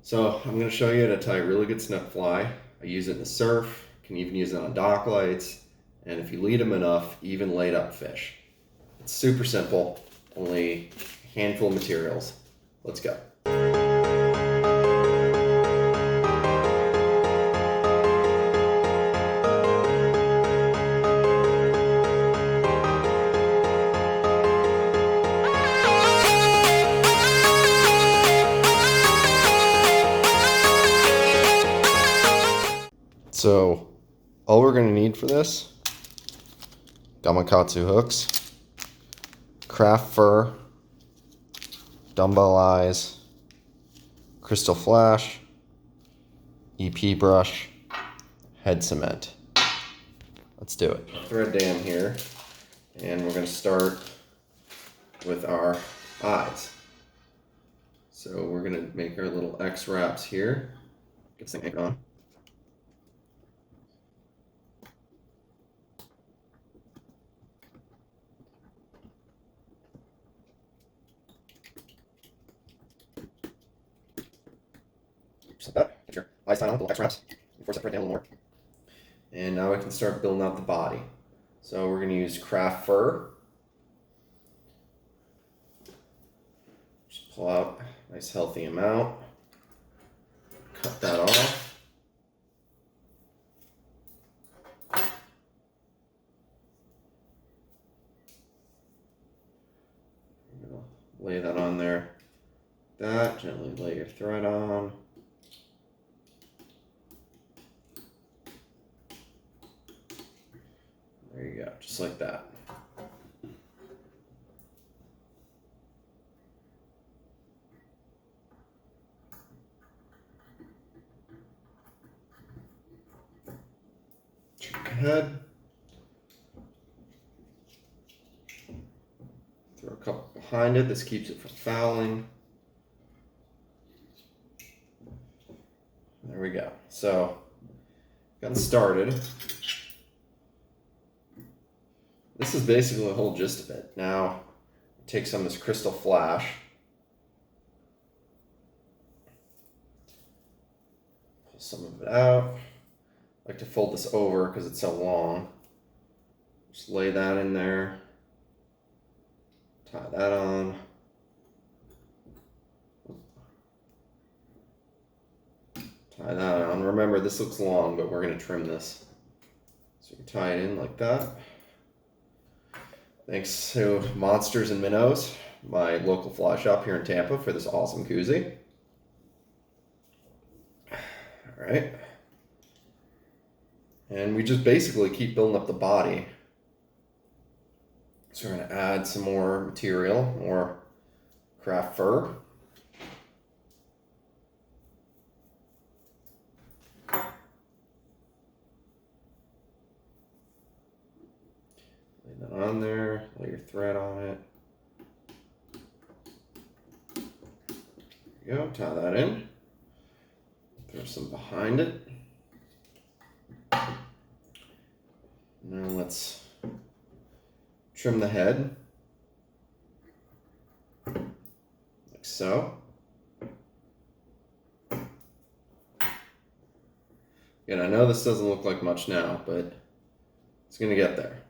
So I'm going to show you how to tie a really good snook fly. I use it in the surf, can even use it on dock lights, and if you lead them enough, even laid up fish. It's super simple, only a handful of materials. Let's go. So all we're going to need for this, Gamakatsu hooks, craft fur, dumbbell eyes, crystal flash, EP brush, head cement. Let's do it. Thread dam here, and we're going to start with our eyes. So we're going to make our little X wraps here. Get this thing anchored on. Just like that. Get your eyes tied on with the little X wraps. Force that thread down a little more. And now we can start building out the body. So we're going to use craft fur. Just pull out a nice healthy amount. Cut that off. Lay that on there. That, gently lay your thread on. There you go, just like that. Check ahead. Throw a couple behind it. This keeps it from fouling. There we go. So, gotten started. This is basically the whole gist of it. Now, take some of this crystal flash. Pull some of it out. I like to fold this over because it's so long. Just lay that in there. Tie that on. Tie that on. Remember, this looks long, but we're going to trim this. So you tie it in like that. Thanks to Monsters and Minnows, my local fly shop here in Tampa, for this awesome koozie. All right. And we just basically keep building up the body. So we're going to add some more material, more craft fur. Lay that on there, lay your thread on it. There you go, tie that in. Throw some behind it. Now let's trim the head, like so. Again, I know this doesn't look like much now, but it's going to get there.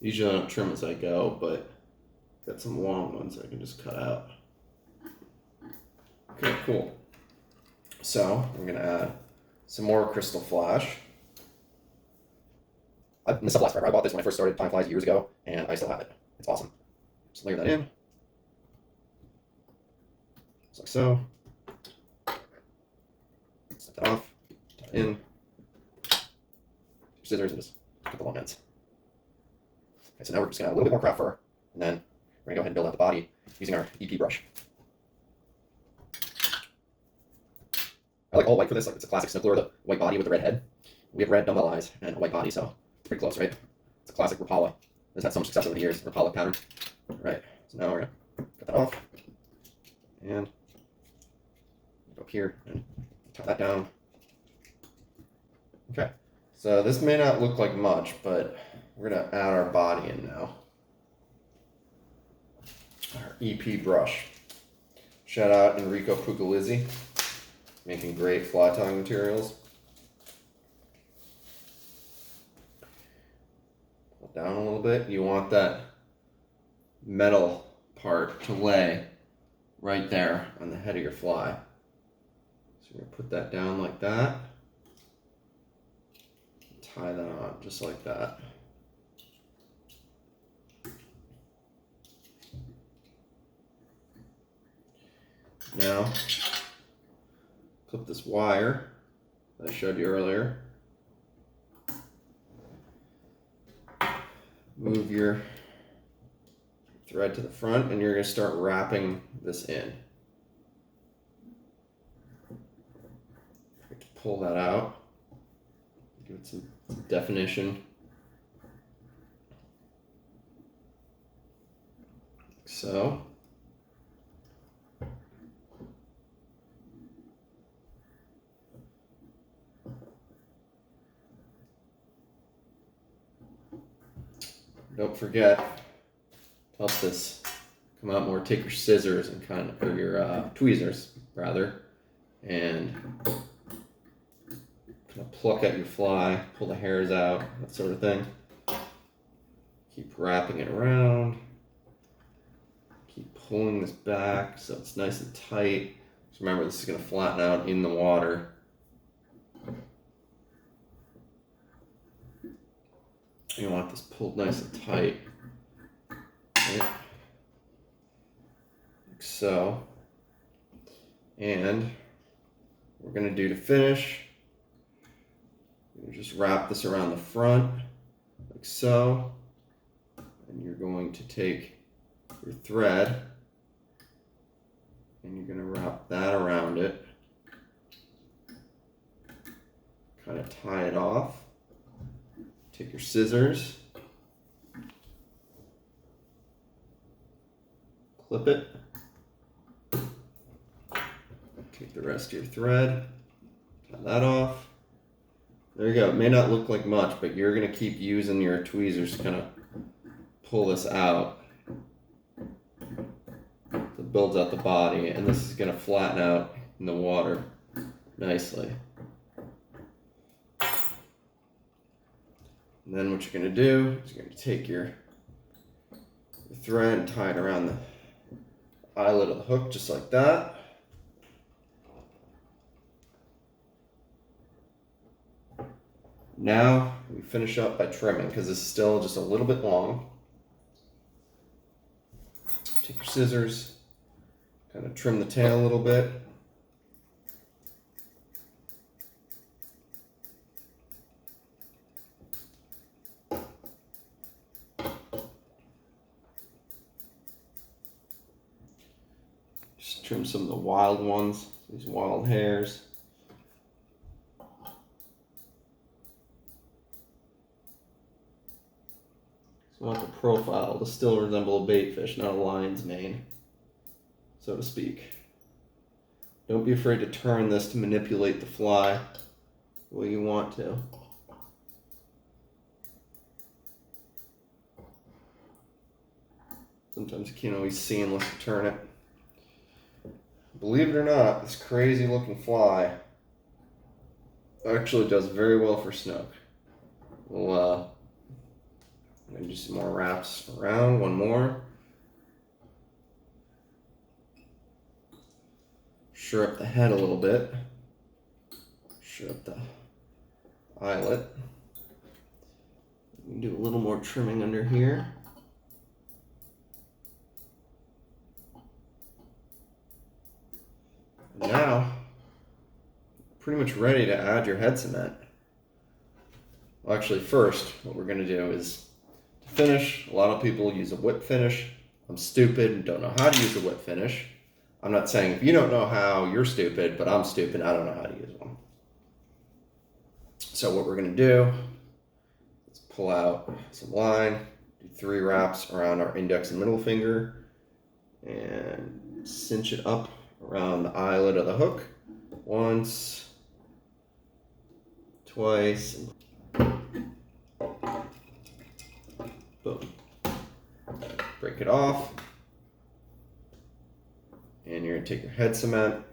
Usually I don't trim as I go, but got some long ones I can just cut out. Okay, cool. So I'm going to add some more crystal flash. I've missed up last forever. I bought this when I first started tying flies years ago, and I still have it. It's awesome. Just layer that in. Just like so. Set that off. Tie it in. Scissors and just cut the long ends. Okay, so now we're just going to add a little bit more craft fur, and then we're going to go ahead and build out the body using our EP brush. I like all white for this, like it's a classic Snook lure, the white body with the red head. We have red dumbbell eyes and a white body, so it's pretty close, right? It's a classic Rapala. It's had so much success over the years, Rapala pattern. Right, so now we're going to cut that off. here and tie that down. Okay, so this may not look like much, but we're gonna add our body in now. Our EP brush. Shout out Enrico Pugliese, making great fly tying materials. Pull it down a little bit. You want that metal part to lay right there on the head of your fly. So you're gonna put that down like that. Tie that on just like that. Now, clip this wire that I showed you earlier. Move your thread to the front and you're going to start wrapping this in. Pull that out. Give it some definition. Like so. Don't forget, to help this come out more, take your scissors and or your tweezers rather, and kind of pluck at your fly, pull the hairs out, that sort of thing. Keep wrapping it around. Keep pulling this back so it's nice and tight. Just remember, this is going to flatten out in the water. You want this pulled nice and tight, right? Like so. And what we're going to do to finish, just wrap this around the front, like so. And you're going to take your thread and you're going to wrap that around it, kind of tie it off. Take your scissors, clip it, take the rest of your thread, tie that off. There you go. It may not look like much, but you're going to keep using your tweezers to kind of pull this out. It builds out the body, and this is going to flatten out in the water nicely. And then what you're going to do is you're going to take your thread and tie it around the eyelet of the hook just like that. Now we finish up by trimming because it's still just a little bit long. Take your scissors, kind of trim the tail a little bit. Just trim some of the wild ones, these wild hairs. So I want the profile to still resemble a bait fish, not a lion's mane, so to speak. Don't be afraid to turn this to manipulate the fly the way you want to. Sometimes you can't always see unless you turn it. Believe it or not, this crazy looking fly actually does very well for snook. We'll I'm going to do some more wraps around, one more. Sure up the head a little bit. Sure up the eyelet. We can do a little more trimming under here. And now, pretty much ready to add your head cement. Well, actually, first, what we're going to do is to finish. A lot of people use a whip finish. I'm stupid and don't know how to use a whip finish. I'm not saying if you don't know how, you're stupid, but I'm stupid. I don't know how to use one. So what we're going to do is pull out some line, do 3 wraps around our index and middle finger, and cinch it up around the eyelet of the hook. once, twice, boom. Break it off. And you're gonna take your head cement.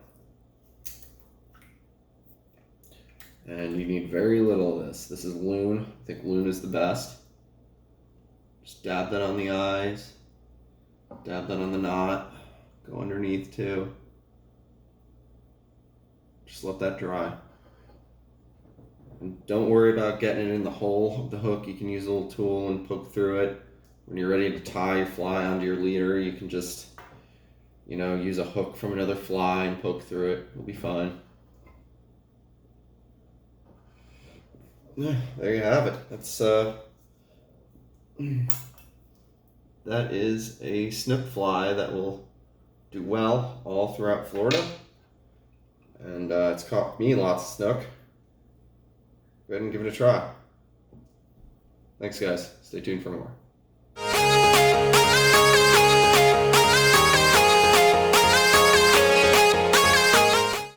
And you need very little of this. This is loon. I think loon is the best. Just dab that on the eyes. Dab that on the knot. Go underneath too. Just let that dry. And don't worry about getting it in the hole of the hook. You can use a little tool and poke through it. When you're ready to tie your fly onto your leader, you can just, use a hook from another fly and poke through it. It'll be fine. Yeah, there you have it. That is a snook fly that will do well all throughout Florida. And it's caught me lots of snook. Go ahead and give it a try. Thanks, guys. Stay tuned for more.